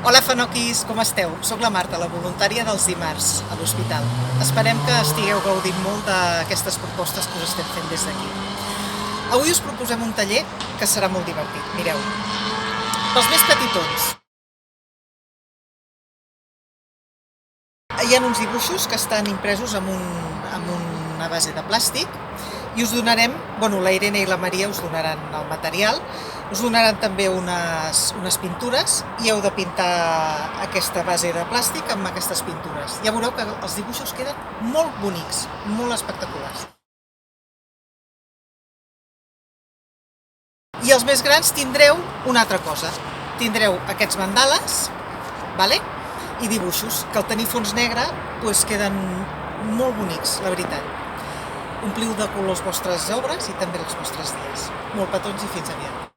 Hola fenoquis, com esteu? Soc la Marta, la voluntària dels dimarts a l'hospital. Esperem que estigueu gaudint molt d'aquestes propostes que us estem fent des d'aquí. Avui us proposem un taller que serà molt divertit. Mireu, pels més petitons. Hi ha uns dibuixos que estan impresos amb una base de plàstic i us donarem, la Irene i la Maria us donaran el material, us donaran també unes pintures i heu de pintar aquesta base de plàstic amb aquestes pintures. Ja veureu que els dibuixos queden molt bonics, molt espectaculars. I els més grans tindreu una altra cosa. Tindreu aquests mandales, i dibuixos, que al tenir fons negre queden molt bonics, la veritat. Ompliu de colors vostres obres i també els vostres dies. Molt petons i fins aviat.